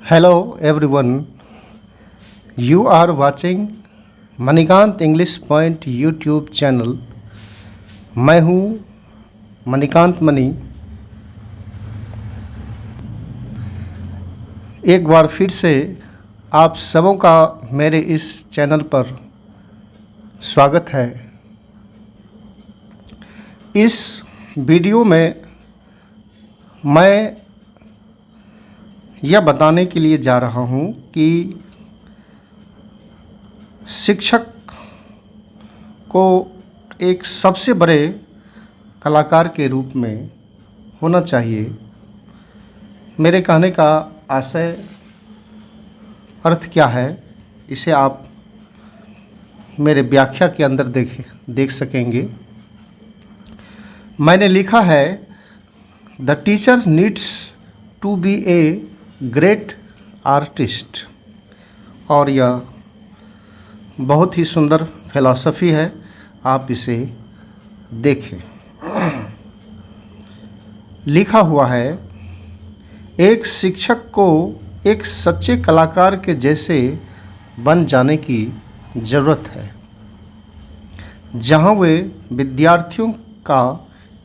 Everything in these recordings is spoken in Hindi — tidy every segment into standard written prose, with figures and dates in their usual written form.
Hello everyone, you are watching Manikant English point YouTube channel. मैं हूँ मणिकांत मणि। एक बार फिर से आप सबों का मेरे इस चैनल पर स्वागत है। इस वीडियो में मैं यह बताने के लिए जा रहा हूँ कि शिक्षक को एक सबसे बड़े कलाकार के रूप में होना चाहिए। मेरे कहने का आशय अर्थ क्या है, इसे आप मेरे व्याख्या के अंदर देख सकेंगे। मैंने लिखा है, the teacher needs to be a great artist, और यह बहुत ही सुंदर फिलॉसफी है। आप इसे देखें। लिखा हुआ है, एक शिक्षक को एक सच्चे कलाकार के जैसे बन जाने की ज़रूरत है, जहाँ वे विद्यार्थियों का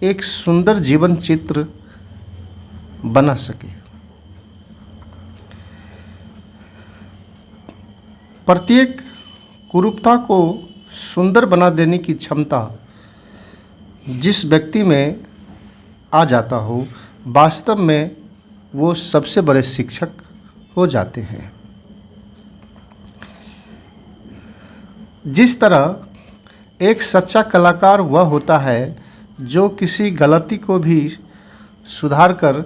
एक सुंदर जीवन चित्र बना सके। प्रत्येक कुरूपता को सुंदर बना देने की क्षमता जिस व्यक्ति में आ जाता हो, वास्तव में वो सबसे बड़े शिक्षक हो जाते हैं। जिस तरह एक सच्चा कलाकार वह होता है जो किसी गलती को भी सुधार कर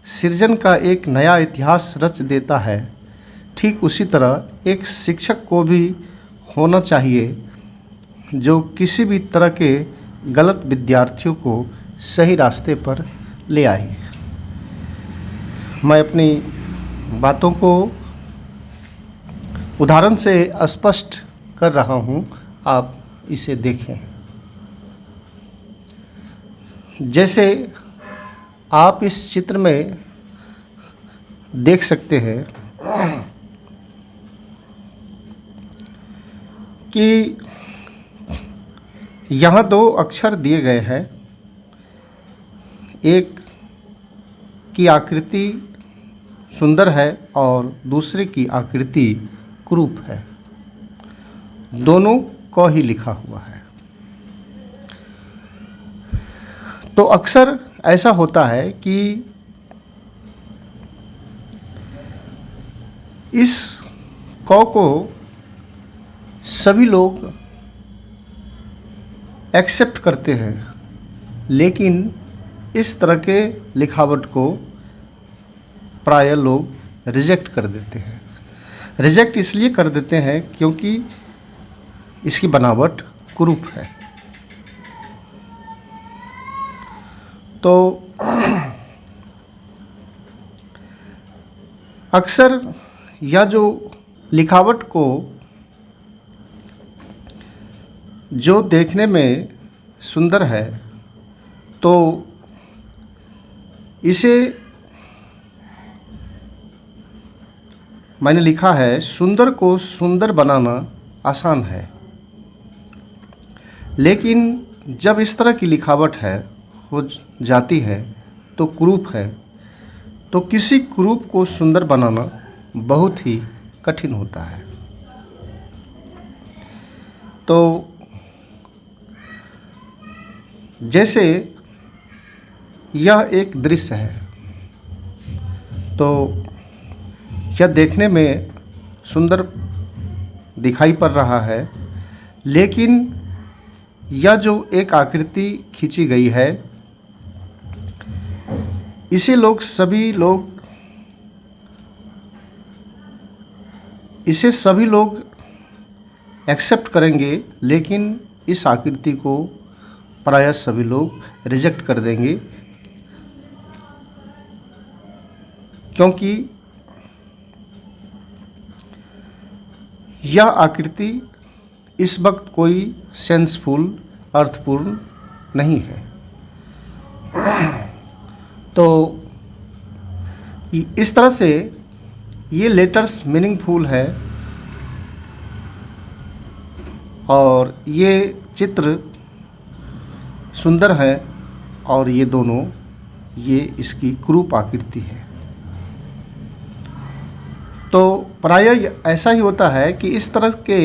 सृजन का एक नया इतिहास रच देता है, ठीक उसी तरह एक शिक्षक को भी होना चाहिए जो किसी भी तरह के गलत विद्यार्थियों को सही रास्ते पर ले आए। मैं अपनी बातों को उदाहरण से स्पष्ट कर रहा हूँ, आप इसे देखें। जैसे आप इस चित्र में देख सकते हैं कि यहाँ दो अक्षर दिए गए हैं। एक की आकृति सुंदर है और दूसरे की आकृति क्रूप है। दोनों को ही लिखा हुआ है। तो अक्सर ऐसा होता है कि इस क को सभी लोग एक्सेप्ट करते हैं, लेकिन इस तरह के लिखावट को प्रायः लोग रिजेक्ट कर देते हैं। रिजेक्ट इसलिए कर देते हैं क्योंकि इसकी बनावट कुरूप है। तो अक्सर यह जो लिखावट को जो देखने में सुंदर है, तो इसे मैंने लिखा है, सुंदर को सुंदर बनाना आसान है, लेकिन जब इस तरह की लिखावट है हो जाती है तो कुरूप है, तो किसी कुरूप को सुंदर बनाना बहुत ही कठिन होता है। तो जैसे यह एक दृश्य है, तो यह देखने में सुंदर दिखाई पड़ रहा है, लेकिन यह जो एक आकृति खींची गई है, इसे सभी लोग एक्सेप्ट करेंगे, लेकिन इस आकृति को प्रायः सभी लोग रिजेक्ट कर देंगे, क्योंकि यह आकृति इस वक्त कोई सेंसफुल, अर्थपूर्ण नहीं है। तो इस तरह से ये लेटर्स मीनिंगफुल है और ये चित्र सुंदर है और ये दोनों, ये इसकी क्रूप आकृति है। तो प्रायः ऐसा ही होता है कि इस तरह के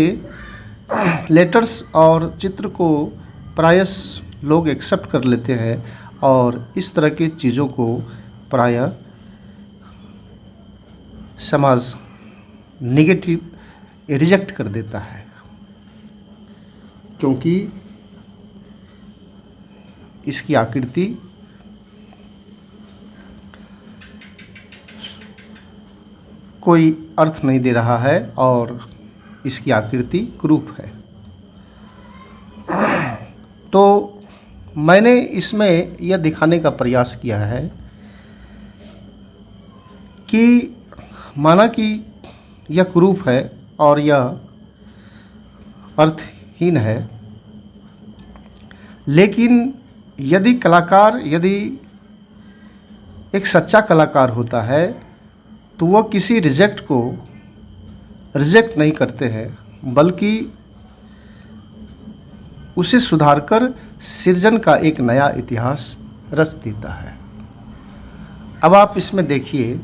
लेटर्स और चित्र को प्रायः लोग एक्सेप्ट कर लेते हैं और इस तरह की चीज़ों को प्रायः समाज नेगेटिव रिजेक्ट कर देता है, क्योंकि इसकी आकृति कोई अर्थ नहीं दे रहा है और इसकी आकृति क्रूप है। तो मैंने इसमें यह दिखाने का प्रयास किया है कि माना कि यह क्रूप है और यह अर्थहीन है, लेकिन यदि एक सच्चा कलाकार होता है तो वह किसी रिजेक्ट को रिजेक्ट नहीं करते हैं, बल्कि उसे सुधारकर सृजन का एक नया इतिहास रच देता है। अब आप इसमें देखिए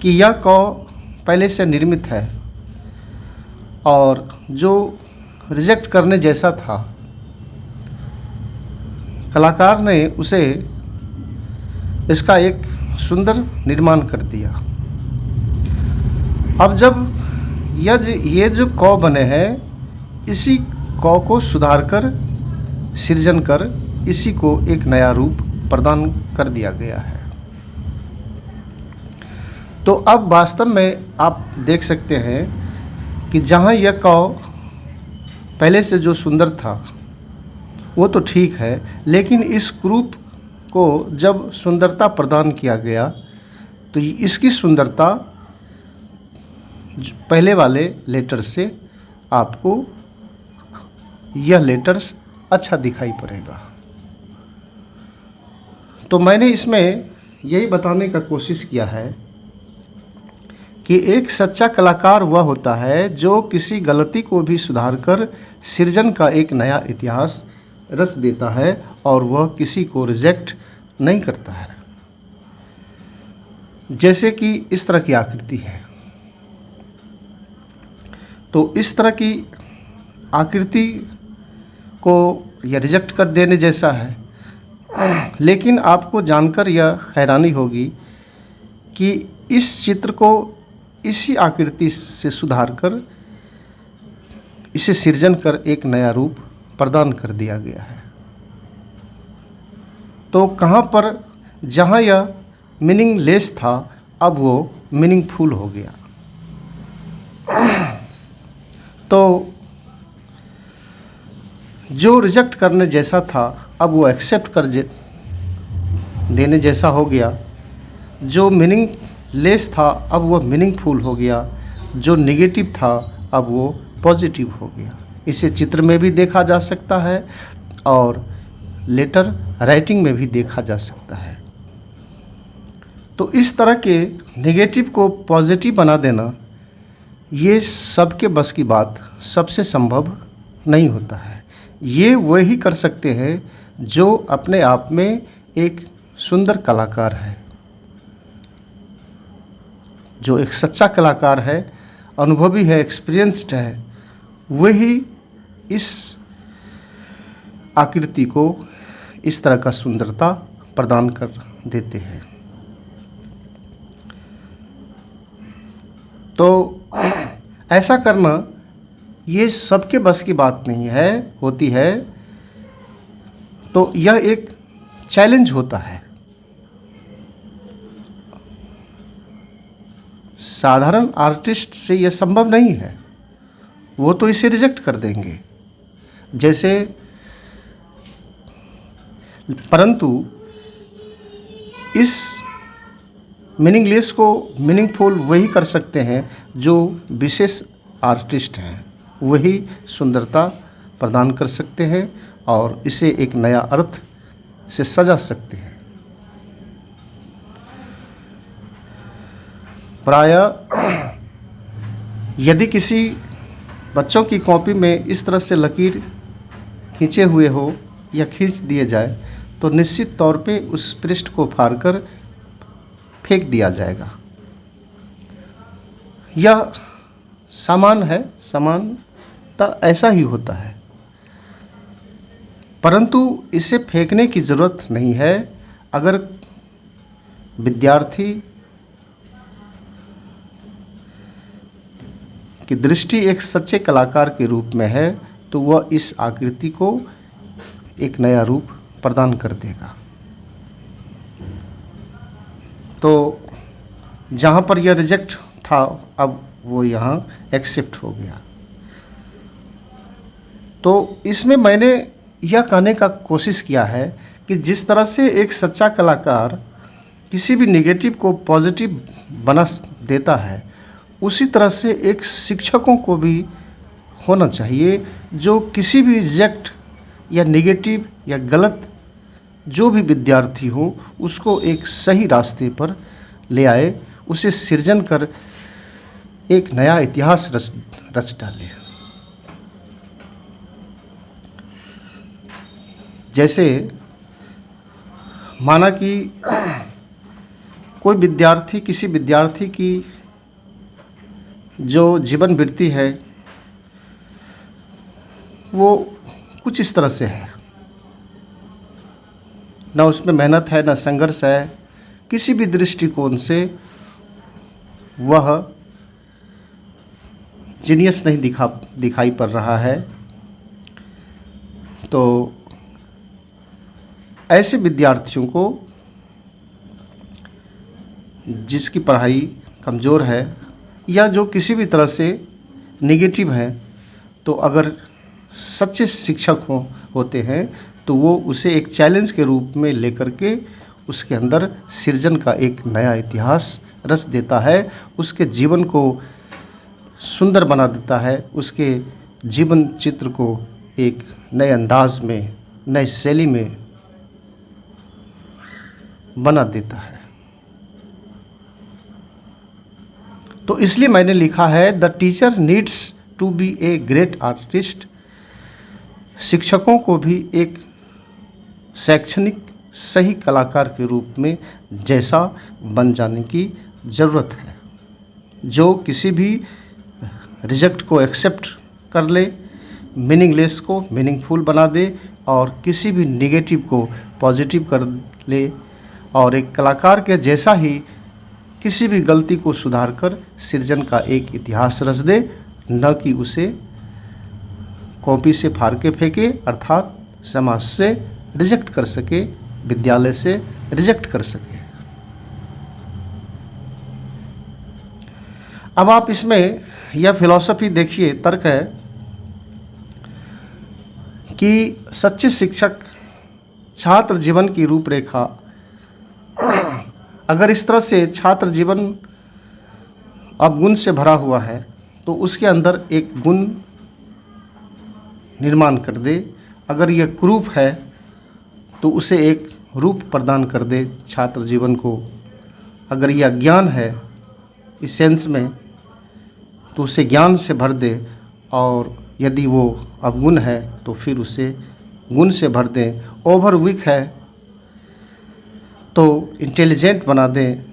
कि यह कौ पहले से निर्मित है और जो रिजेक्ट करने जैसा था, कलाकार ने उसे इसका एक सुंदर निर्माण कर दिया। अब जब ये जो कौ बने हैं, इसी कौ को सुधारकर सृजन कर इसी को एक नया रूप प्रदान कर दिया गया है। तो अब वास्तव में आप देख सकते हैं कि जहाँ यह कौ पहले से जो सुंदर था वो तो ठीक है, लेकिन इस क्रूप को जब सुंदरता प्रदान किया गया तो इसकी सुंदरता पहले वाले लेटर से आपको यह लेटर्स अच्छा दिखाई पड़ेगा। तो मैंने इसमें यही बताने का कोशिश किया है कि एक सच्चा कलाकार वह होता है जो किसी गलती को भी सुधारकर सृजन का एक नया इतिहास रच देता है और वह किसी को रिजेक्ट नहीं करता है। जैसे कि इस तरह की आकृति है, तो इस तरह की आकृति को यह रिजेक्ट कर देने जैसा है, लेकिन आपको जानकर यह हैरानी होगी कि इस चित्र को इसी आकृति से सुधारकर इसे सृजन कर एक नया रूप प्रदान कर दिया गया है। तो कहाँ पर जहाँ यह मीनिंगलेस था, अब वो मीनिंगफुल हो गया। तो जो रिजेक्ट करने जैसा था, अब वो एक्सेप्ट कर देने जैसा हो गया। जो मीनिंगलेस था, अब वो मीनिंगफुल हो गया। जो नेगेटिव था, अब वो पॉजिटिव हो गया। इसे चित्र में भी देखा जा सकता है और लेटर राइटिंग में भी देखा जा सकता है। तो इस तरह के नेगेटिव को पॉजिटिव बना देना, ये सबके बस की बात, सबसे संभव नहीं होता है। ये वही कर सकते हैं जो अपने आप में एक सुंदर कलाकार है, जो एक सच्चा कलाकार है, अनुभवी है, एक्सपीरियंस्ड है। वही इस आकृति को इस तरह का सुंदरता प्रदान कर देते हैं। तो ऐसा करना ये सबके बस की बात नहीं है, होती है। तो यह एक चैलेंज होता है। साधारण आर्टिस्ट से यह संभव नहीं है, वो तो इसे रिजेक्ट कर देंगे। जैसे परंतु इस मीनिंगलेस को मीनिंगफुल वही कर सकते हैं जो विशेष आर्टिस्ट हैं, वही सुंदरता प्रदान कर सकते हैं और इसे एक नया अर्थ से सजा सकते हैं। प्रायः यदि किसी बच्चों की कॉपी में इस तरह से लकीर खींचे हुए हो या खींच दिए जाए तो निश्चित तौर पे उस पृष्ठ को फाड़कर फेंक दिया जाएगा। यह सामान्य है, सामान्यतः ऐसा ही होता है, परंतु इसे फेंकने की ज़रूरत नहीं है। अगर विद्यार्थी की दृष्टि एक सच्चे कलाकार के रूप में है तो वह इस आकृति को एक नया रूप प्रदान कर देगा। तो जहाँ पर यह रिजेक्ट था अब वो यहाँ एक्सेप्ट हो गया। तो इसमें मैंने यह कहने का कोशिश किया है कि जिस तरह से एक सच्चा कलाकार किसी भी नेगेटिव को पॉजिटिव बना देता है, उसी तरह से एक शिक्षकों को भी होना चाहिए जो किसी भी रिजेक्ट या नेगेटिव या गलत जो भी विद्यार्थी हो उसको एक सही रास्ते पर ले आए, उसे सृजन कर एक नया इतिहास रच डाले। जैसे माना कि कोई विद्यार्थी, किसी विद्यार्थी की जो जीवन वृत्ति है वो कुछ इस तरह से है, ना उसमें मेहनत है, ना संघर्ष है, किसी भी दृष्टिकोण से वह जीनियस नहीं दिखाई पड़ रहा है। तो ऐसे विद्यार्थियों को, जिसकी पढ़ाई कमज़ोर है या जो किसी भी तरह से नेगेटिव है, तो अगर सच्चे शिक्षक होते हैं तो वो उसे एक चैलेंज के रूप में लेकर के उसके अंदर सृजन का एक नया इतिहास रच देता है, उसके जीवन को सुंदर बना देता है, उसके जीवन चित्र को एक नए अंदाज में, नई शैली में बना देता है। तो इसलिए मैंने लिखा है the teacher needs to be a great artist. शिक्षकों को भी एक शैक्षणिक सही कलाकार के रूप में जैसा बन जाने की ज़रूरत है, जो किसी भी रिजेक्ट को एक्सेप्ट कर ले, मीनिंगलेस को मीनिंगफुल बना दे और किसी भी नेगेटिव को पॉजिटिव कर ले, और एक कलाकार के जैसा ही किसी भी गलती को सुधार कर सृजन का एक इतिहास रच दे, न कि उसे कॉपी से फाड़ के फेंके, अर्थात समाज से रिजेक्ट कर सके, विद्यालय से रिजेक्ट कर सके। अब आप इसमें यह फिलॉसफी देखिए, तर्क है कि सच्चे शिक्षक छात्र जीवन की रूपरेखा, अगर इस तरह से छात्र जीवन अवगुण से भरा हुआ है तो उसके अंदर एक गुण निर्माण कर दे। अगर यह कुरूप है तो उसे एक रूप प्रदान कर दे छात्र जीवन को। अगर यह ज्ञान है इस सेंस में तो उसे ज्ञान से भर दे, और यदि वो अवगुण है तो फिर उसे गुण से भर दें। ओवर वीक है तो इंटेलिजेंट बना दें,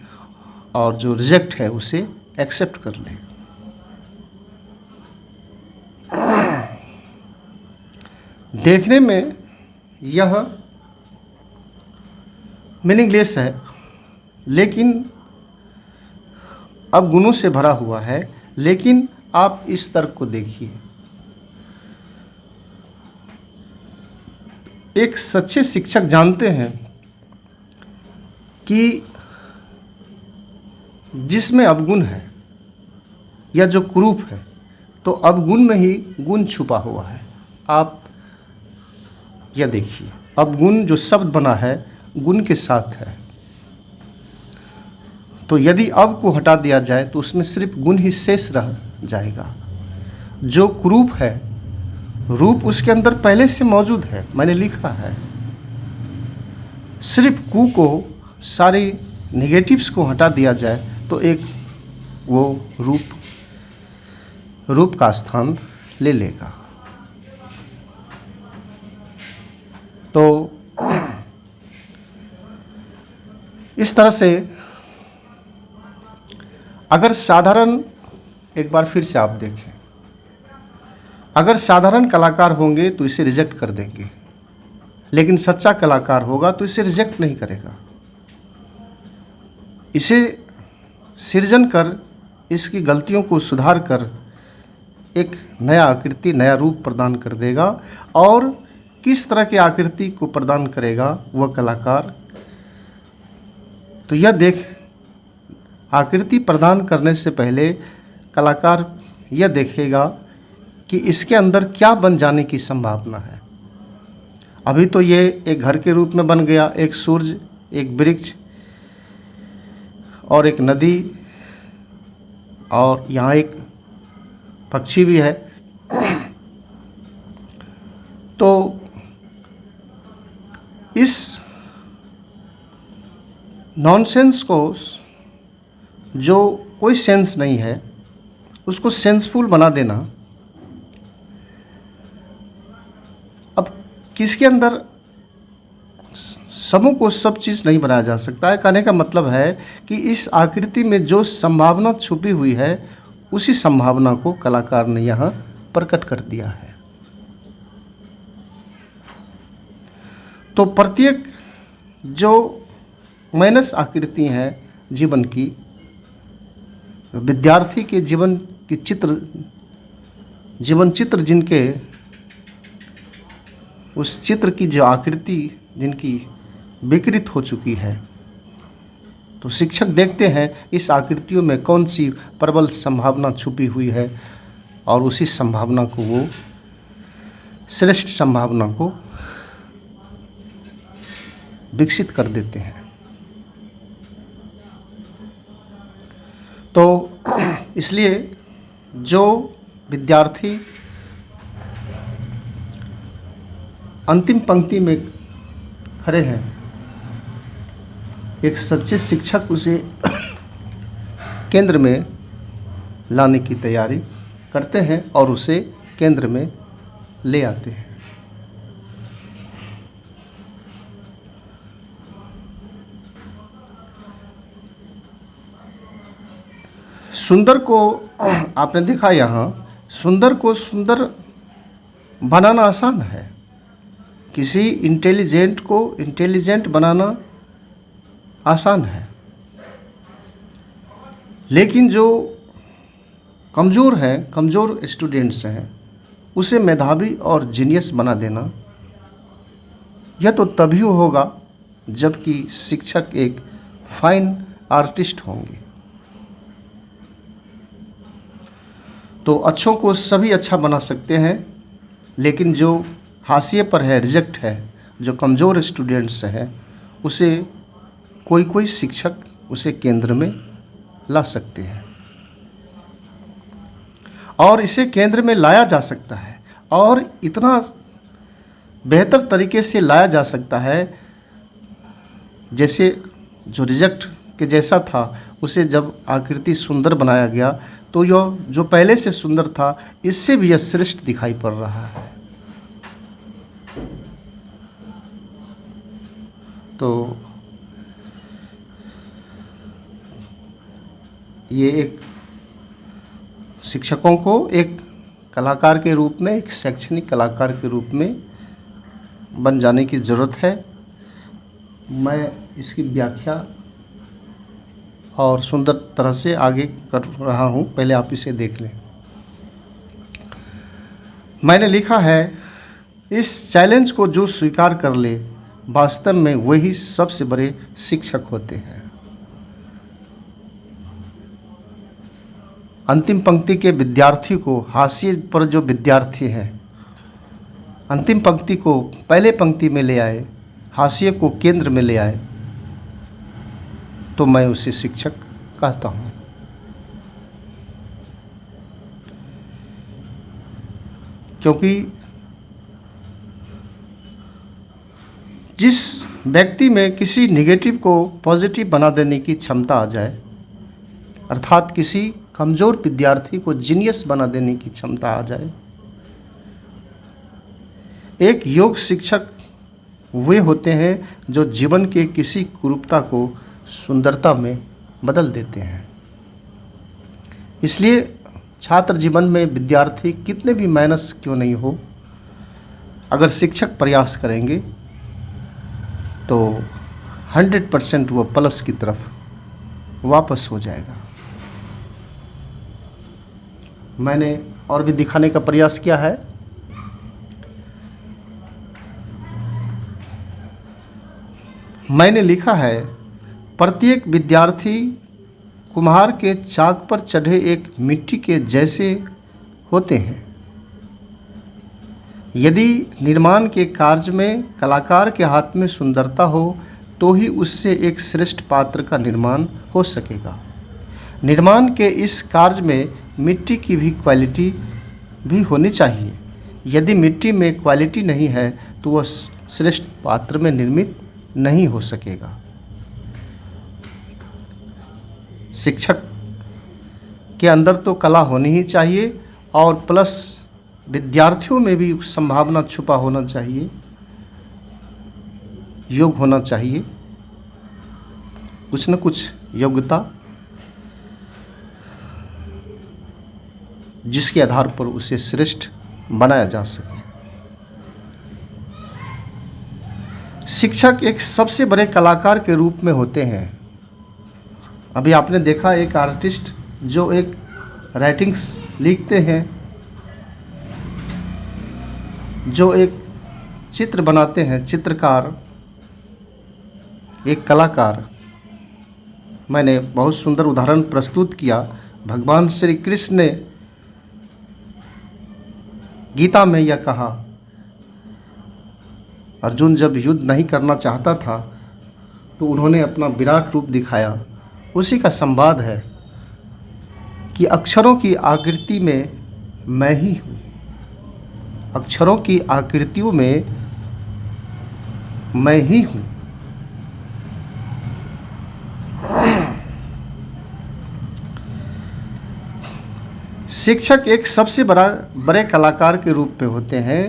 और जो रिजेक्ट है उसे एक्सेप्ट कर लें। देखने में यह मीनिंगलेस है, लेकिन अब गुणों से भरा हुआ है। लेकिन आप इस तर्क को देखिए, एक सच्चे शिक्षक जानते हैं कि जिसमें अवगुण है या जो कुरूप है, तो अवगुण में ही गुण छुपा हुआ है। आप यह देखिए, अवगुण जो शब्द बना है गुण के साथ है, तो यदि अब को हटा दिया जाए तो उसमें सिर्फ गुण ही शेष रह जाएगा। जो कुरूप है, रूप उसके अंदर पहले से मौजूद है, मैंने लिखा है। सिर्फ कु को, सारे नेगेटिव्स को हटा दिया जाए तो एक वो रूप का स्थान ले लेगा। तो इस तरह से अगर साधारण, एक बार फिर से आप देखें, अगर साधारण कलाकार होंगे तो इसे रिजेक्ट कर देंगे, लेकिन सच्चा कलाकार होगा तो इसे रिजेक्ट नहीं करेगा। इसे सृजन कर, इसकी गलतियों को सुधार कर एक नया आकृति, नया रूप प्रदान कर देगा। और किस तरह की आकृति को प्रदान करेगा वह कलाकार, तो यह देख, आकृति प्रदान करने से पहले कलाकार यह देखेगा कि इसके अंदर क्या बन जाने की संभावना है। अभी तो ये एक घर के रूप में बन गया, एक सूर्य, एक वृक्ष और एक नदी, और यहाँ एक पक्षी भी है। तो इस नॉनसेंस को, जो कोई सेंस नहीं है, उसको सेंसफुल बना देना। अब किसके अंदर सबों को सब चीज़ नहीं बनाया जा सकता है। कहने का मतलब है कि इस आकृति में जो संभावना छुपी हुई है, उसी संभावना को कलाकार ने यहाँ प्रकट कर दिया है। तो प्रत्येक जो माइनस आकृति हैं जीवन की, विद्यार्थी के जीवन की जीवन चित्र जिनके, उस चित्र की जो आकृति जिनकी विकृत हो चुकी है, तो शिक्षक देखते हैं इस आकृतियों में कौन सी प्रबल संभावना छुपी हुई है, और उसी संभावना को वो, श्रेष्ठ संभावना को विकसित कर देते हैं। तो इसलिए जो विद्यार्थी अंतिम पंक्ति में खड़े हैं, एक सच्चे शिक्षक उसे केंद्र में लाने की तैयारी करते हैं और उसे केंद्र में ले आते हैं। सुंदर को आपने देखा, यहाँ सुंदर को सुंदर बनाना आसान है, किसी इंटेलिजेंट को इंटेलिजेंट बनाना आसान है, लेकिन जो कमज़ोर है, कमज़ोर स्टूडेंट्स हैं, उसे मेधावी और जीनियस बना देना, यह तो तभी होगा जबकि शिक्षक एक फाइन आर्टिस्ट होंगे। तो अच्छों को सभी अच्छा बना सकते हैं, लेकिन जो हाशिए पर है, रिजेक्ट है, जो कमज़ोर स्टूडेंट्स हैं, उसे कोई शिक्षक उसे केंद्र में ला सकते हैं। और इसे केंद्र में लाया जा सकता है, और इतना बेहतर तरीके से लाया जा सकता है, जैसे जो रिजेक्ट के जैसा था उसे जब आकृति सुंदर बनाया गया, तो यह जो पहले से सुंदर था, इससे भी यह श्रेष्ठ दिखाई पड़ रहा है। तो ये एक शिक्षकों को एक कलाकार के रूप में, एक शैक्षणिक कलाकार के रूप में बन जाने की ज़रूरत है। मैं इसकी व्याख्या और सुंदर तरह से आगे कर रहा हूँ, पहले आप इसे देख लें। मैंने लिखा है, इस चैलेंज को जो स्वीकार कर ले, वास्तव में वही सबसे बड़े शिक्षक होते हैं। अंतिम पंक्ति के विद्यार्थी को, हाशिए पर जो विद्यार्थी हैं, अंतिम पंक्ति को पहले पंक्ति में ले आए, हाशिए को केंद्र में ले आए, तो मैं उसे शिक्षक कहता हूँ। क्योंकि जिस व्यक्ति में किसी नेगेटिव को पॉजिटिव बना देने की क्षमता आ जाए, अर्थात किसी कमज़ोर विद्यार्थी को जीनियस बना देने की क्षमता आ जाए। एक योग शिक्षक वे होते हैं जो जीवन के किसी कुरूपता को सुंदरता में बदल देते हैं। इसलिए छात्र जीवन में विद्यार्थी कितने भी मेहनत क्यों नहीं हो, अगर शिक्षक प्रयास करेंगे तो 100% वो प्लस की तरफ वापस हो जाएगा। मैंने और भी दिखाने का प्रयास किया है। मैंने लिखा है, प्रत्येक विद्यार्थी कुम्हार के चाक पर चढ़े एक मिट्टी के जैसे होते हैं। यदि निर्माण के कार्य में कलाकार के हाथ में सुंदरता हो तो ही उससे एक श्रेष्ठ पात्र का निर्माण हो सकेगा। निर्माण के इस कार्य में मिट्टी की भी क्वालिटी भी होनी चाहिए। यदि मिट्टी में क्वालिटी नहीं है तो वह श्रेष्ठ पात्र में निर्मित नहीं हो सकेगा। शिक्षक के अंदर तो कला होनी ही चाहिए और प्लस विद्यार्थियों में भी संभावना छुपा होना चाहिए, योग होना चाहिए, कुछ न कुछ योग्यता जिसके आधार पर उसे श्रेष्ठ बनाया जा सके। शिक्षक एक सबसे बड़े कलाकार के रूप में होते हैं। अभी आपने देखा एक आर्टिस्ट जो एक राइटिंग्स लिखते हैं, जो एक चित्र बनाते हैं, चित्रकार, एक कलाकार। मैंने बहुत सुंदर उदाहरण प्रस्तुत किया। भगवान श्री कृष्ण ने गीता में यह कहा, अर्जुन जब युद्ध नहीं करना चाहता था तो उन्होंने अपना विराट रूप दिखाया। उसी का संवाद है कि अक्षरों की आकृति में मैं ही हूँ, अक्षरों की आकृतियों में मैं ही हूँ। शिक्षक एक सबसे बड़े कलाकार के रूप में होते हैं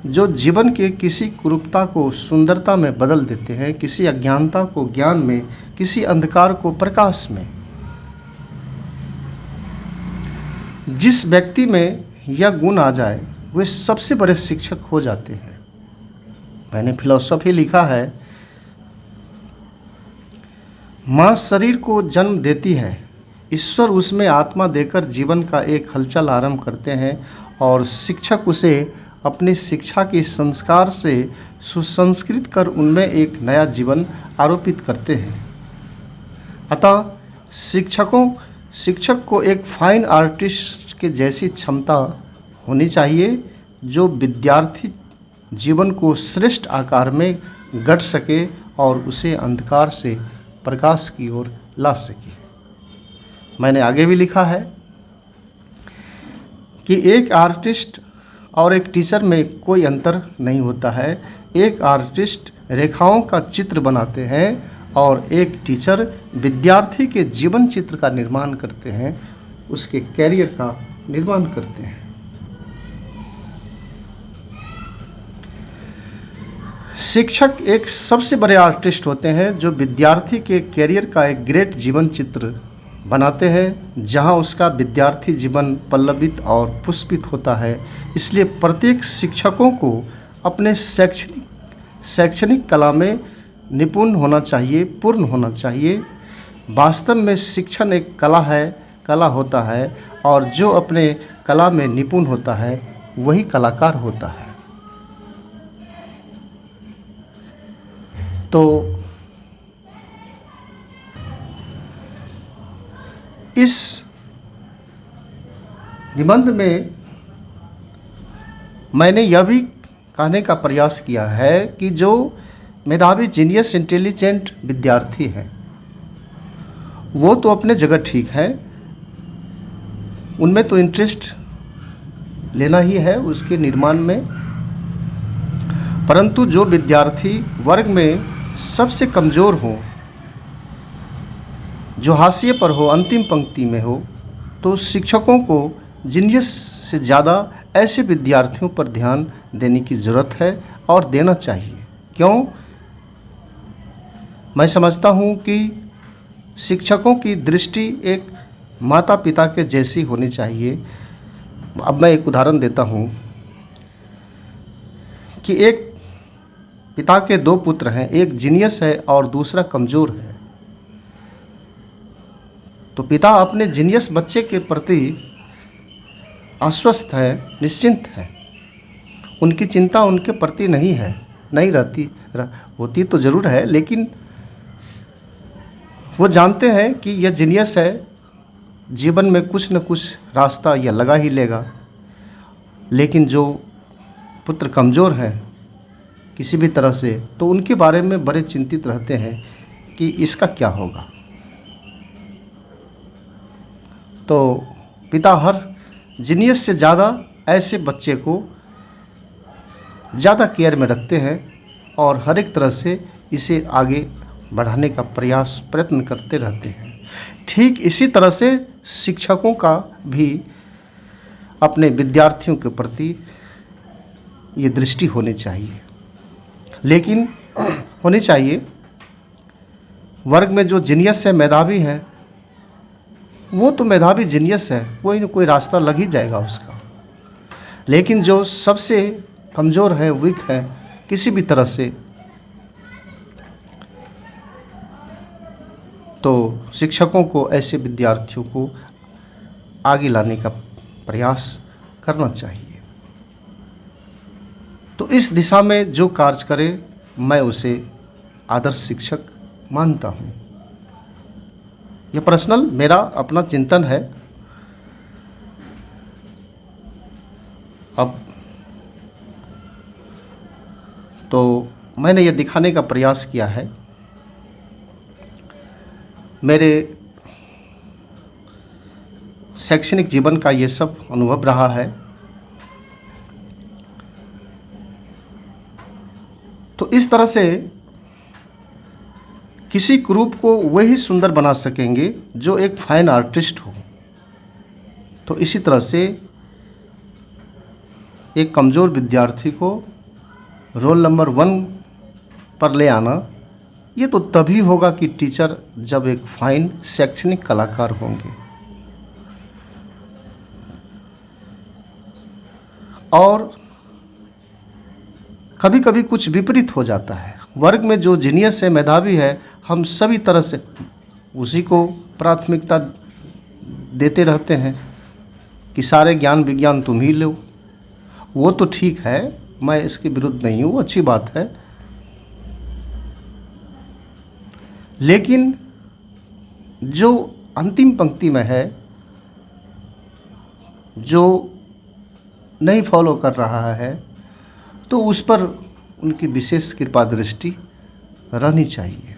जो जीवन के किसी कुरूपता को सुंदरता में बदल देते हैं, किसी अज्ञानता को ज्ञान में, किसी अंधकार को प्रकाश में। जिस व्यक्ति में यह गुण आ जाए वे सबसे बड़े शिक्षक हो जाते हैं। मैंने फिलॉसफी लिखा है, माँ शरीर को जन्म देती है, ईश्वर उसमें आत्मा देकर जीवन का एक हलचल आरंभ करते हैं और शिक्षक उसे अपनी शिक्षा के संस्कार से सुसंस्कृत कर उनमें एक नया जीवन आरोपित करते हैं। अतः शिक्षक को एक फाइन आर्टिस्ट के जैसी क्षमता होनी चाहिए जो विद्यार्थी जीवन को श्रेष्ठ आकार में गढ़ सके और उसे अंधकार से प्रकाश की ओर ला सके। मैंने आगे भी लिखा है कि एक आर्टिस्ट और एक टीचर में कोई अंतर नहीं होता है। एक आर्टिस्ट रेखाओं का चित्र बनाते हैं और एक टीचर विद्यार्थी के जीवन चित्र का निर्माण करते हैं, उसके कैरियर का निर्माण करते हैं। शिक्षक एक सबसे बड़े आर्टिस्ट होते हैं जो विद्यार्थी के कैरियर का एक ग्रेट जीवन चित्र बनाते हैं, जहां उसका विद्यार्थी जीवन पल्लवित और पुष्पित होता है। इसलिए प्रत्येक शिक्षकों को अपने शैक्षणिक कला में निपुण होना चाहिए, पूर्ण होना चाहिए। वास्तव में शिक्षण एक कला होता है और जो अपने कला में निपुण होता है वही कलाकार होता है। तो इस निबंध में मैंने यह भी कहने का प्रयास किया है कि जो मेधावी, जीनियस, इंटेलिजेंट विद्यार्थी हैं वो तो अपने जगह ठीक है, उनमें तो इंटरेस्ट लेना ही है उसके निर्माण में। परंतु जो विद्यार्थी वर्ग में सबसे कमज़ोर हो, जो हाशिए पर हो, अंतिम पंक्ति में हो, तो शिक्षकों को जीनियस से ज़्यादा ऐसे विद्यार्थियों पर ध्यान देने की ज़रूरत है और देना चाहिए। क्यों? मैं समझता हूँ कि शिक्षकों की दृष्टि एक माता पिता के जैसी होनी चाहिए। अब मैं एक उदाहरण देता हूँ कि एक पिता के दो पुत्र हैं, एक जीनियस है और दूसरा कमज़ोर है। तो पिता अपने जीनियस बच्चे के प्रति आश्वस्त है, निश्चिंत है, उनकी चिंता उनके प्रति नहीं रहती, होती तो ज़रूर है, लेकिन वो जानते हैं कि यह जीनियस है, जीवन में कुछ न कुछ रास्ता यह लगा ही लेगा। लेकिन जो पुत्र कमज़ोर हैं किसी भी तरह से, तो उनके बारे में बड़े चिंतित रहते हैं कि इसका क्या होगा। तो पिता हर जीनियस से ज़्यादा ऐसे बच्चे को ज़्यादा केयर में रखते हैं और हर एक तरह से इसे आगे बढ़ाने का प्रयत्न करते रहते हैं। ठीक इसी तरह से शिक्षकों का भी अपने विद्यार्थियों के प्रति ये दृष्टि होनी चाहिए। लेकिन होनी चाहिए, वर्ग में जो जीनियस है, मेधावी है, वो तो मेधावी जीनियस है, कोई न कोई रास्ता लग ही जाएगा उसका। लेकिन जो सबसे कमज़ोर है, वीक है किसी भी तरह से, तो शिक्षकों को ऐसे विद्यार्थियों को आगे लाने का प्रयास करना चाहिए। तो इस दिशा में जो कार्य करे, मैं उसे आदर्श शिक्षक मानता हूँ। यह पर्सनल मेरा अपना चिंतन है। अब तो मैंने ये दिखाने का प्रयास किया है, मेरे शैक्षणिक जीवन का ये सब अनुभव रहा है। तो इस तरह से किसी ग्रुप को वही सुंदर बना सकेंगे जो एक फाइन आर्टिस्ट हो। तो इसी तरह से एक कमज़ोर विद्यार्थी को रोल नंबर 1 पर ले आना, ये तो तभी होगा कि टीचर जब एक फाइन शैक्षणिक कलाकार होंगे। और कभी कभी कुछ विपरीत हो जाता है। वर्ग में जो जीनियस है, मेधावी है, हम सभी तरह से उसी को प्राथमिकता देते रहते हैं कि सारे ज्ञान विज्ञान तुम ही लो। वो तो ठीक है, मैं इसके विरुद्ध नहीं हूँ, वो अच्छी बात है। लेकिन जो अंतिम पंक्ति में है, जो नहीं फॉलो कर रहा है, तो उस पर उनकी विशेष कृपा दृष्टि रहनी चाहिए।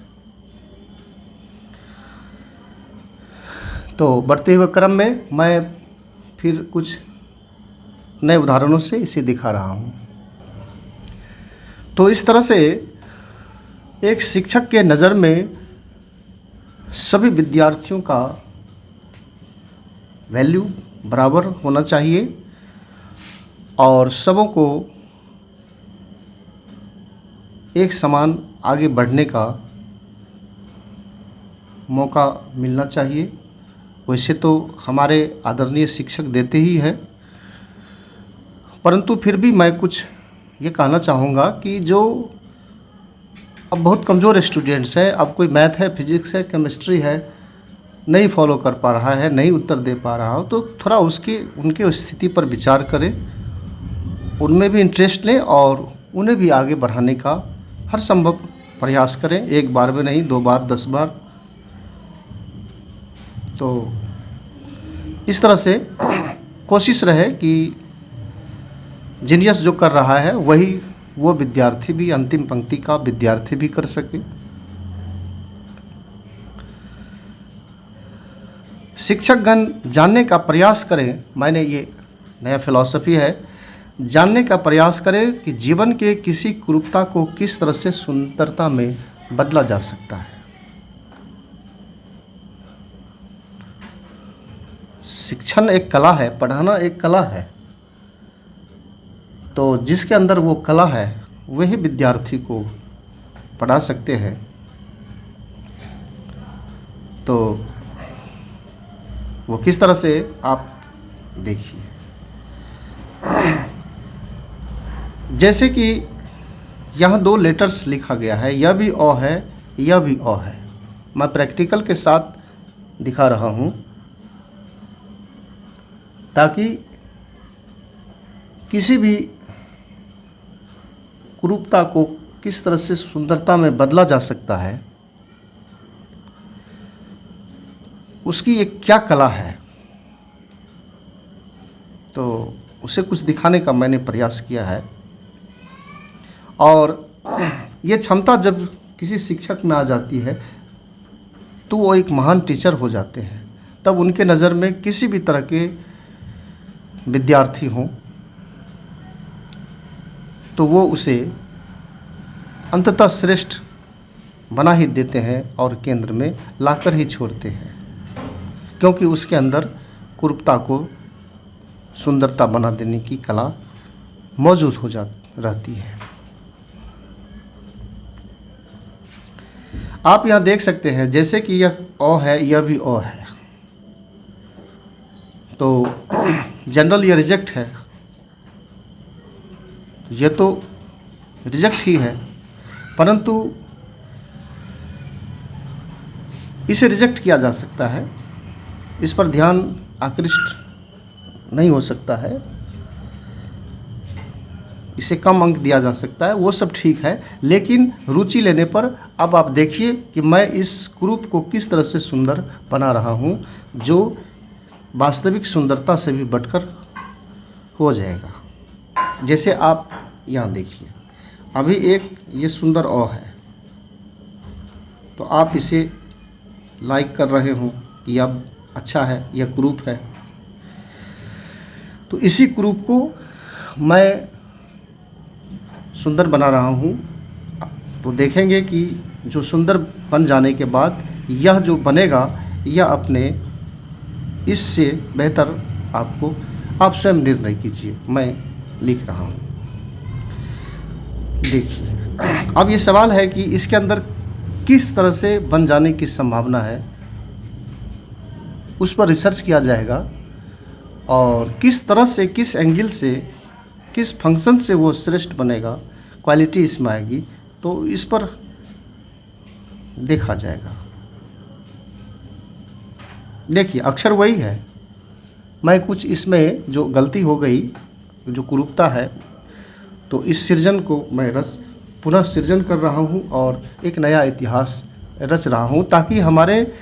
तो बढ़ते हुए क्रम में मैं फिर कुछ नए उदाहरणों से इसे दिखा रहा हूँ। तो इस तरह से एक शिक्षक के नज़र में सभी विद्यार्थियों का वैल्यू बराबर होना चाहिए और सबों को एक समान आगे बढ़ने का मौका मिलना चाहिए। वैसे तो हमारे आदरणीय शिक्षक देते ही हैं, परंतु फिर भी मैं कुछ ये कहना चाहूँगा कि जो अब बहुत कमज़ोर स्टूडेंट्स हैं, अब कोई मैथ है, फिजिक्स है, केमिस्ट्री है, नहीं फॉलो कर पा रहा है, नहीं उत्तर दे पा रहा हो, तो थोड़ा उनके स्थिति पर विचार करें, उनमें भी इंटरेस्ट लें और उन्हें भी आगे बढ़ाने का हर संभव प्रयास करें। एक बार में नहीं, 2 बार, 10 बार। तो इस तरह से कोशिश रहे कि जीनियस जो कर रहा है वही वो विद्यार्थी भी, अंतिम पंक्ति का विद्यार्थी भी कर सके। शिक्षकगण जानने का प्रयास करें, मैंने ये नया फिलॉसफी है, जानने का प्रयास करें कि जीवन के किसी कुरूपता को किस तरह से सुंदरता में बदला जा सकता है। शिक्षण एक कला है, पढ़ाना एक कला है। तो जिसके अंदर वो कला है वही विद्यार्थी को पढ़ा सकते हैं। तो वो किस तरह से आप देखिए, जैसे कि यहाँ 2 लेटर्स लिखा गया है, यह भी अ है, यह भी अ है। मैं प्रैक्टिकल के साथ दिखा रहा हूँ ताकि किसी भी कुरूपता को किस तरह से सुंदरता में बदला जा सकता है, उसकी एक क्या कला है, तो उसे कुछ दिखाने का मैंने प्रयास किया है। और ये क्षमता जब किसी शिक्षक में आ जाती है तो वो एक महान टीचर हो जाते हैं। तब उनके नज़र में किसी भी तरह के विद्यार्थी हों तो वो उसे अंततः श्रेष्ठ बना ही देते हैं और केंद्र में लाकर ही छोड़ते हैं, क्योंकि उसके अंदर कुरूपता को सुंदरता बना देने की कला मौजूद हो रहती है। आप यहाँ देख सकते हैं जैसे कि यह अ है, यह भी अ है, तो जनरल ये रिजेक्ट है, यह तो रिजेक्ट ही है, परंतु इसे रिजेक्ट किया जा सकता है, इस पर ध्यान आकृष्ट नहीं हो सकता है, इसे कम अंक दिया जा सकता है, वो सब ठीक है। लेकिन रुचि लेने पर अब आप देखिए कि मैं इस कुरूप को किस तरह से सुंदर बना रहा हूँ, जो वास्तविक सुंदरता से भी बढ़कर हो जाएगा। जैसे आप यहाँ देखिए, अभी एक ये सुंदर अ है, तो आप इसे लाइक कर रहे हो कि अब अच्छा है, यह कुरूप है। तो इसी कुरूप को मैं सुंदर बना रहा हूँ, तो देखेंगे कि जो सुंदर बन जाने के बाद यह जो बनेगा, यह अपने इससे बेहतर आपको आप स्वयं निर्णय कीजिए। मैं लिख रहा हूँ, देखिए। अब ये सवाल है कि इसके अंदर किस तरह से बन जाने की संभावना है, उस पर रिसर्च किया जाएगा और किस तरह से, किस एंगल से, किस फंक्शन से वो श्रेष्ठ बनेगा, क्वालिटी इसमें आएगी, तो इस पर देखा जाएगा। देखिए अक्षर वही है, मैं कुछ इसमें जो गलती हो गई, जो कुरूपता है, तो इस सृजन को मैं पुनः सृजन कर रहा हूँ और एक नया इतिहास रच रहा हूँ, ताकि हमारे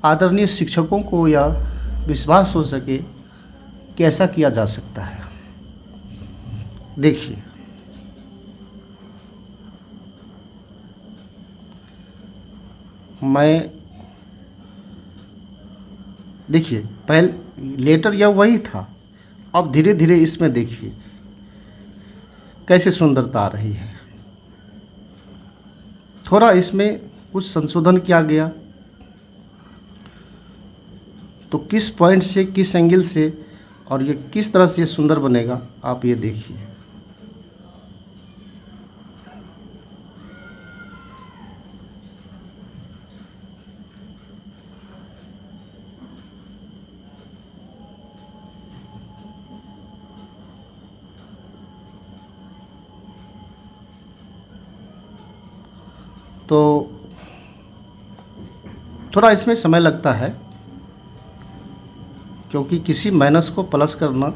आदरणीय शिक्षकों को यह विश्वास हो सके कि ऐसा किया जा सकता है। देखिए, मैं देखिए पहले लेटर यह वही था, अब धीरे धीरे इसमें देखिए कैसे सुंदरता आ रही है। थोड़ा इसमें कुछ संशोधन किया गया, तो किस पॉइंट से, किस एंगल से और ये किस तरह से सुंदर बनेगा, आप ये देखिए। तो थोड़ा इसमें समय लगता है, क्योंकि किसी माइनस को प्लस करना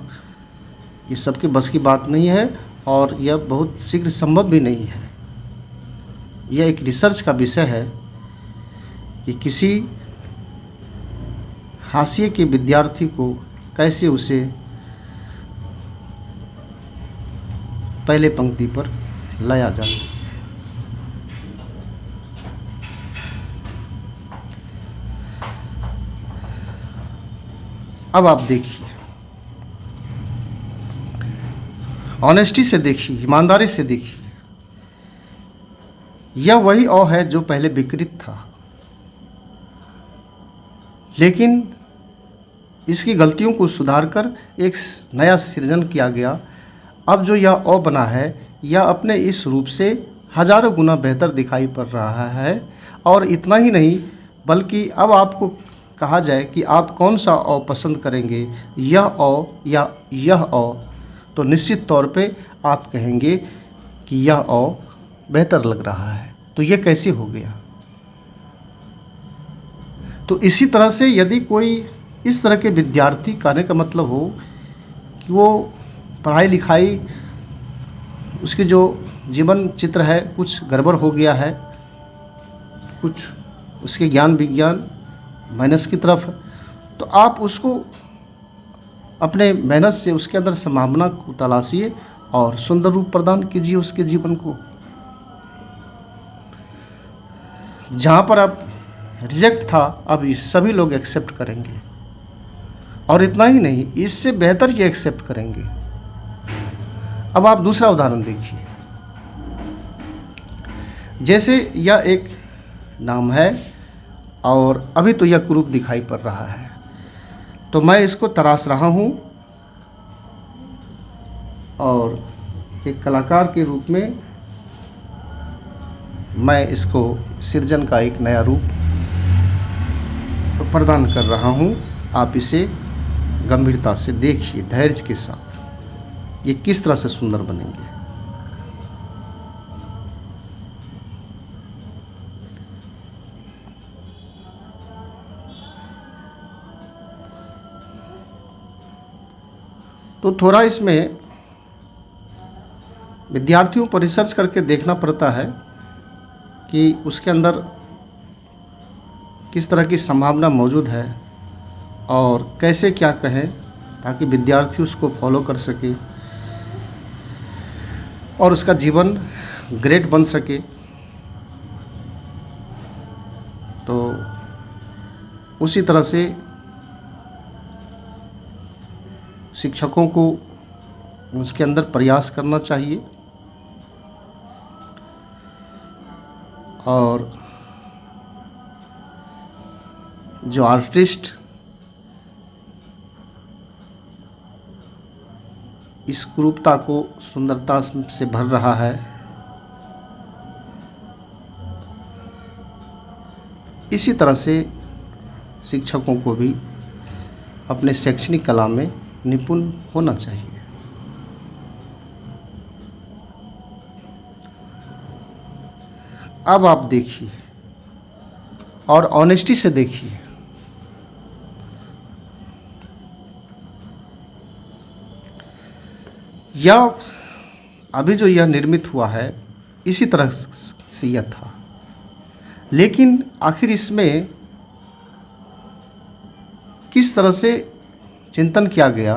ये सबके बस की बात नहीं है और यह बहुत शीघ्र संभव भी नहीं है। यह एक रिसर्च का विषय है कि किसी हाशिए के विद्यार्थी को कैसे उसे पहले पंक्ति पर लाया जा सके। अब आप देखिए, ऑनेस्टी से देखिए, ईमानदारी से देखिए, यह वही अ है जो पहले विकृत था, लेकिन इसकी गलतियों को सुधार कर एक नया सृजन किया गया। अब जो यह अ बना है, यह अपने इस रूप से हजारों गुना बेहतर दिखाई पड़ रहा है। और इतना ही नहीं, बल्कि अब आपको कहा जाए कि आप कौन सा अ पसंद करेंगे, यह अ या यह अ, तो निश्चित तौर पे आप कहेंगे कि यह अ बेहतर लग रहा है। तो ये कैसे हो गया? तो इसी तरह से यदि कोई इस तरह के विद्यार्थी, कहने का मतलब हो कि वो पढ़ाई लिखाई, उसके जो जीवन चित्र है कुछ गड़बड़ हो गया है, कुछ उसके ज्ञान विज्ञान माइनस की तरफ है, तो आप उसको अपने मेहनत से उसके अंदर संभावना को तलाशिए और सुंदर रूप प्रदान कीजिए उसके जीवन को। जहाँ पर अब रिजेक्ट था, अब ये सभी लोग एक्सेप्ट करेंगे, और इतना ही नहीं, इससे बेहतर ये एक्सेप्ट करेंगे। अब आप दूसरा उदाहरण देखिए। जैसे यह एक नाम है और अभी तो यह कुरूप दिखाई पड़ रहा है, तो मैं इसको तराश रहा हूँ और एक कलाकार के रूप में मैं इसको सृजन का एक नया रूप प्रदान कर रहा हूँ। आप इसे गंभीरता से देखिए, धैर्य के साथ, ये किस तरह से सुंदर बनेंगे। तो थोड़ा इसमें विद्यार्थियों को रिसर्च करके देखना पड़ता है कि उसके अंदर किस तरह की संभावना मौजूद है और कैसे क्या कहें ताकि विद्यार्थी उसको फॉलो कर सके और उसका जीवन ग्रेट बन सके। तो उसी तरह से शिक्षकों को उसके अंदर प्रयास करना चाहिए और जो आर्टिस्ट इस कुरूपता को सुंदरता से भर रहा है, इसी तरह से शिक्षकों को भी अपने शैक्षणिक कला में निपुण होना चाहिए। अब आप देखिए और ऑनेस्टी से देखिए। यह अभी जो यह निर्मित हुआ है इसी तरह से यह था, लेकिन आखिर इसमें किस तरह से चिंतन किया गया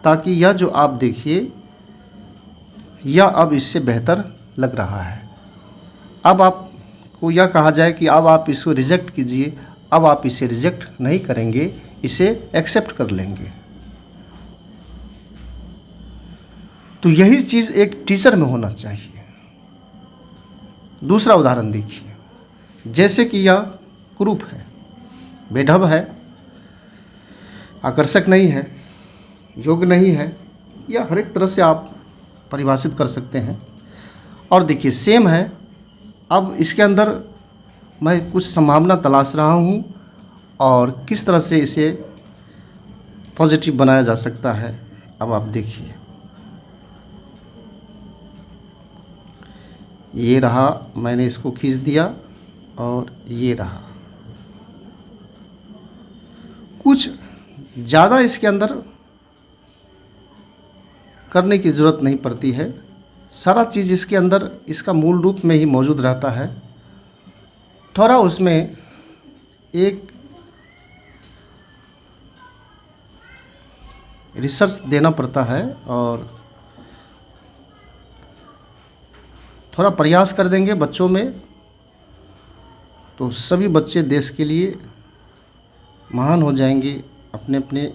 ताकि यह जो आप देखिए यह अब इससे बेहतर लग रहा है। अब आपको यह कहा जाए कि अब आप इसको रिजेक्ट कीजिए, अब आप इसे रिजेक्ट नहीं करेंगे, इसे एक्सेप्ट कर लेंगे। तो यही चीज़ एक टीचर में होना चाहिए। दूसरा उदाहरण देखिए, जैसे कि यह कुरूप है, बेढब है, आकर्षक नहीं है, योग्य नहीं है, या हर एक तरह से आप परिभाषित कर सकते हैं। और देखिए सेम है, अब इसके अंदर मैं कुछ संभावना तलाश रहा हूँ और किस तरह से इसे पॉजिटिव बनाया जा सकता है। अब आप देखिए, ये रहा, मैंने इसको खींच दिया और ये रहा। कुछ ज़्यादा इसके अंदर करने की ज़रूरत नहीं पड़ती है, सारा चीज़ इसके अंदर इसका मूल रूप में ही मौजूद रहता है। थोड़ा उसमें एक रिसर्च देना पड़ता है और थोड़ा प्रयास कर देंगे बच्चों में तो सभी बच्चे देश के लिए महान हो जाएंगे, अपने अपने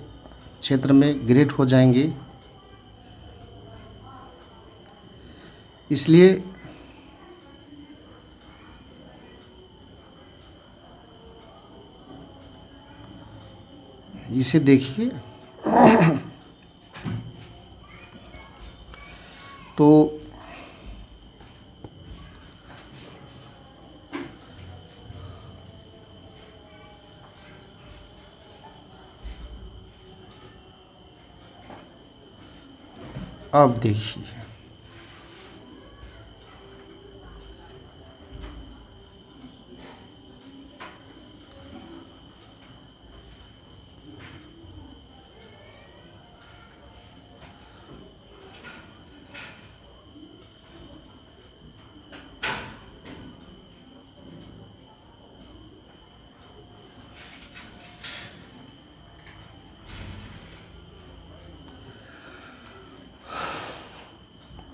क्षेत्र में ग्रेट हो जाएंगे। इसलिए इसे देखिए तो अब देखिए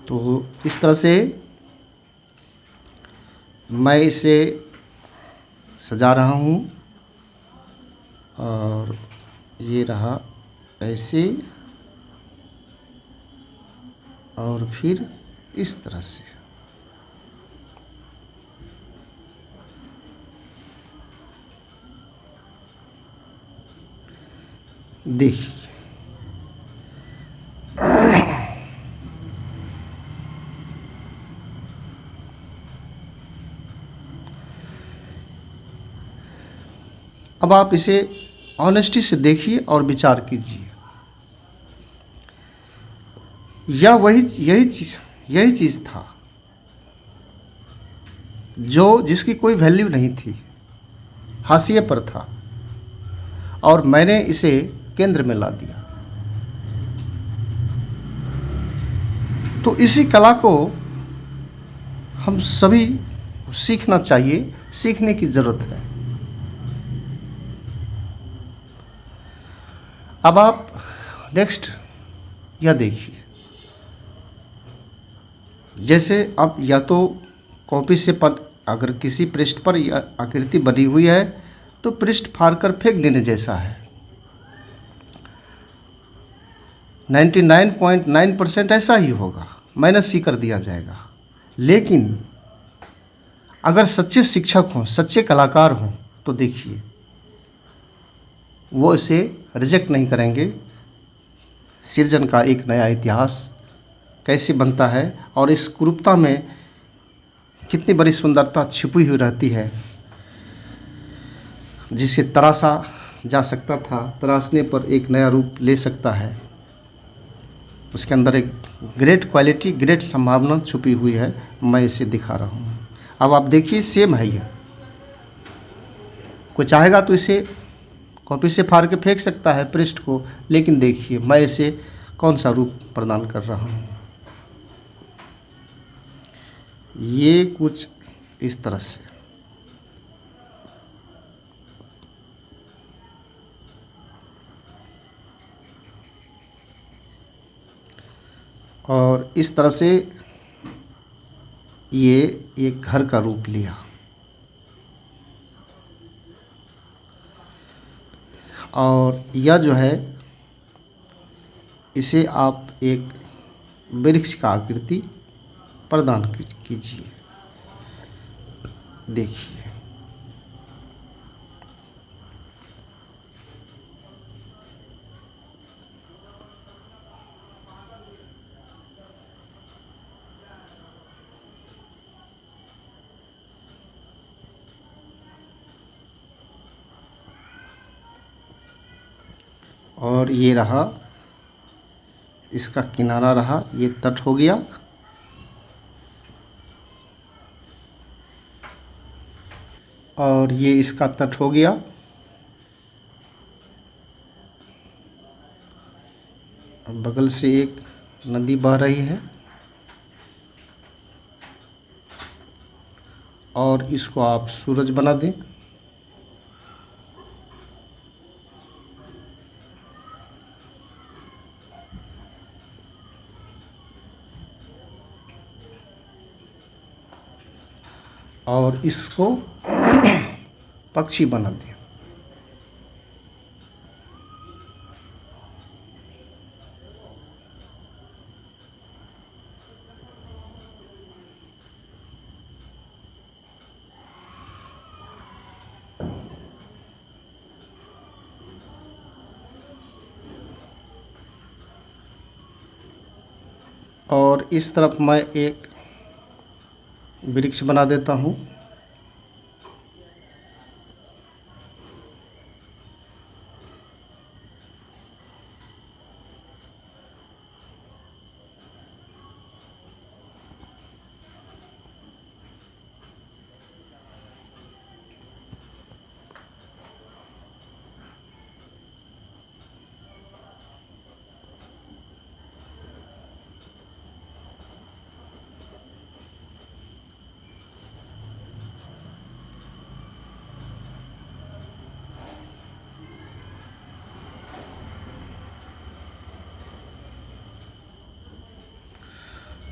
तो इस तरह से मैं इसे सजा रहा हूँ और ये रहा ऐसे और फिर इस तरह से। देखिए अब आप इसे ऑनेस्टी से देखिए और विचार कीजिए। यही चीज़ था जो जिसकी कोई वैल्यू नहीं थी, हाशिए पर था, और मैंने इसे केंद्र में ला दिया। तो इसी कला को हम सभी सीखना चाहिए, सीखने की ज़रूरत है। अब आप नेक्स्ट यह देखिए, जैसे अब या तो कॉपी से अगर किसी पृष्ठ पर यह आकृति बनी हुई है तो पृष्ठ फाड़कर फेंक देने जैसा है। 99.9% ऐसा ही होगा, माइनस ही कर दिया जाएगा। लेकिन अगर सच्चे शिक्षक हों, सच्चे कलाकार हों, तो देखिए वो इसे रिजेक्ट नहीं करेंगे। सृजन का एक नया इतिहास कैसे बनता है और इस कुरूपता में कितनी बड़ी सुंदरता छिपी हुई रहती है, जिसे तराशा जा सकता था, तराशने पर एक नया रूप ले सकता है। उसके अंदर एक ग्रेट क्वालिटी, ग्रेट संभावना छुपी हुई है। मैं इसे दिखा रहा हूँ। अब आप देखिए, सेम है यह। कोई चाहेगा तो इसे कॉपी से फाड़ के फेंक सकता है पृष्ठ को, लेकिन देखिए मैं इसे कौन सा रूप प्रदान कर रहा हूँ। ये कुछ इस तरह से। और इस तरह से ये एक घर का रूप लिया। और यह जो है, इसे आप एक वृक्ष का आकृति प्रदान कीजिए। देखिए और ये रहा, इसका किनारा रहा, ये तट हो गया। और ये इसका तट हो गया। बगल से एक नदी बह रही है और इसको आप सूरज बना दें। और इसको पक्षी बना दें। और इस तरफ मैं एक वृक्ष बना देता हूँ।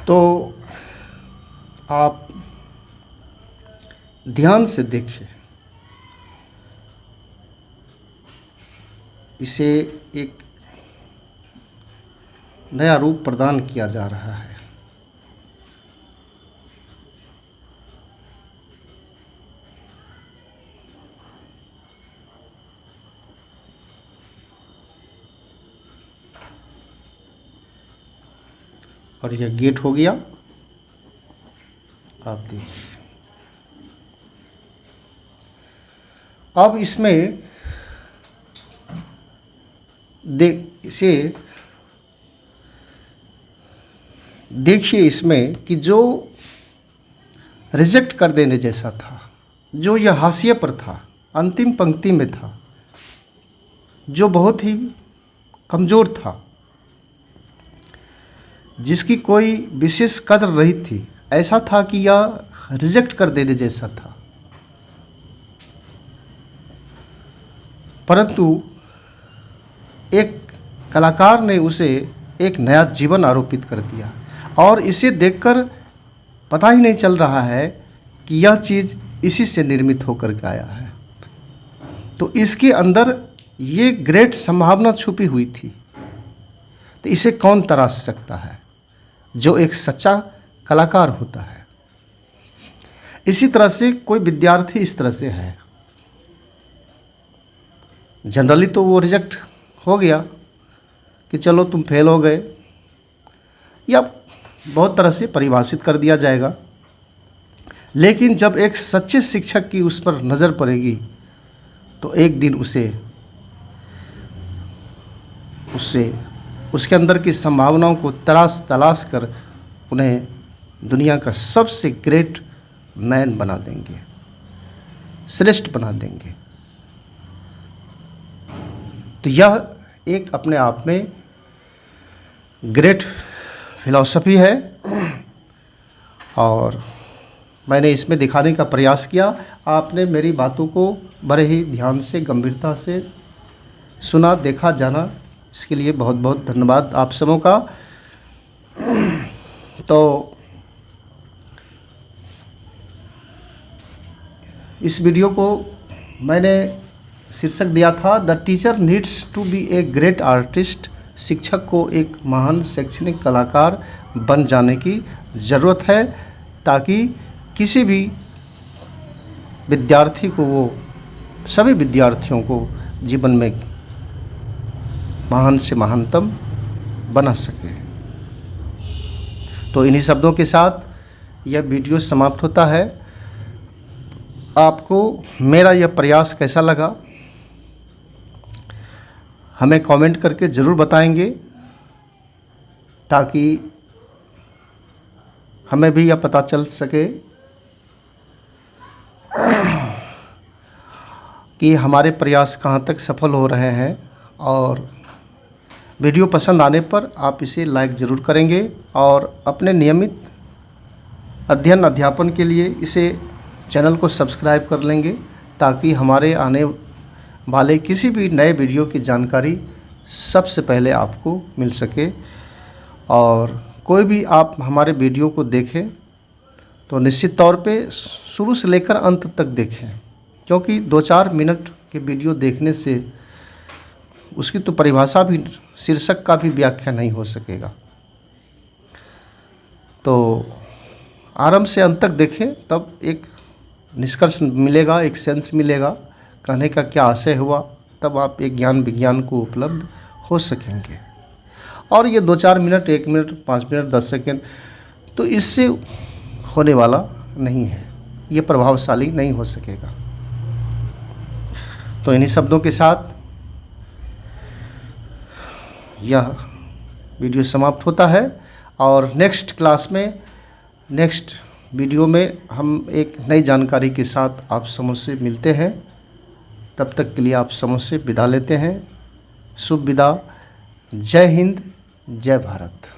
तो आप ध्यान से देखिए, इसे एक नया रूप प्रदान किया जा रहा है। और यह गेट हो गया। आप देखिए, अब इसमें इसे देखिए, इसमें कि जो रिजेक्ट कर देने जैसा था, जो यह हाशिए पर था, अंतिम पंक्ति में था, जो बहुत ही कमज़ोर था, जिसकी कोई विशेष कदर नहीं थी, ऐसा था कि यह रिजेक्ट कर देने जैसा था। परंतु एक कलाकार ने उसे एक नया जीवन आरोपित कर दिया और इसे देखकर पता ही नहीं चल रहा है कि यह चीज़ इसी से निर्मित होकर के आया है। तो इसके अंदर ये ग्रेट संभावना छुपी हुई थी। तो इसे कौन तराश सकता है? जो एक सच्चा कलाकार होता है। इसी तरह से कोई विद्यार्थी इस तरह से है, जनरली तो वो रिजेक्ट हो गया कि चलो तुम फेल हो गए, या बहुत तरह से परिभाषित कर दिया जाएगा। लेकिन जब एक सच्चे शिक्षक की उस पर नज़र पड़ेगी तो एक दिन उसके अंदर की संभावनाओं को तलाश कर उन्हें दुनिया का सबसे ग्रेट मैन बना देंगे, श्रेष्ठ बना देंगे। तो यह एक अपने आप में ग्रेट फिलॉसफी है और मैंने इसमें दिखाने का प्रयास किया। आपने मेरी बातों को बड़े ही ध्यान से, गंभीरता से सुना, देखा, जाना, इसके लिए बहुत बहुत धन्यवाद आप सबों का। तो इस वीडियो को मैंने शीर्षक दिया था the teacher needs to be a great artist. शिक्षक को एक महान शैक्षणिक कलाकार बन जाने की ज़रूरत है ताकि किसी भी विद्यार्थी को, वो सभी विद्यार्थियों को जीवन में महान से महानतम बना सके। तो इन्हीं शब्दों के साथ यह वीडियो समाप्त होता है। आपको मेरा यह प्रयास कैसा लगा हमें कमेंट करके ज़रूर बताएंगे, ताकि हमें भी यह पता चल सके कि हमारे प्रयास कहाँ तक सफल हो रहे हैं। और वीडियो पसंद आने पर आप इसे लाइक ज़रूर करेंगे और अपने नियमित अध्ययन अध्यापन के लिए इसे चैनल को सब्सक्राइब कर लेंगे, ताकि हमारे आने वाले किसी भी नए वीडियो की जानकारी सबसे पहले आपको मिल सके। और कोई भी आप हमारे वीडियो को देखें तो निश्चित तौर पे शुरू से लेकर अंत तक देखें, क्योंकि 2-4 मिनट के वीडियो देखने से उसकी तो परिभाषा भी, शीर्षक का भी व्याख्या नहीं हो सकेगा। तो आरंभ से अंत तक देखें, तब एक निष्कर्ष मिलेगा, एक सेंस मिलेगा, कहने का क्या आशय हुआ, तब आप एक ज्ञान विज्ञान को उपलब्ध हो सकेंगे। और ये 2-4 मिनट, 1 मिनट, 5 मिनट, 10 सेकेंड, तो इससे होने वाला नहीं है, ये प्रभावशाली नहीं हो सकेगा। तो इन्हीं शब्दों के साथ यह वीडियो समाप्त होता है, और नेक्स्ट क्लास में, नेक्स्ट वीडियो में हम एक नई जानकारी के साथ आप समझ से मिलते हैं। तब तक के लिए आप समझ से विदा लेते हैं। शुभ विदा। जय हिंद, जय भारत।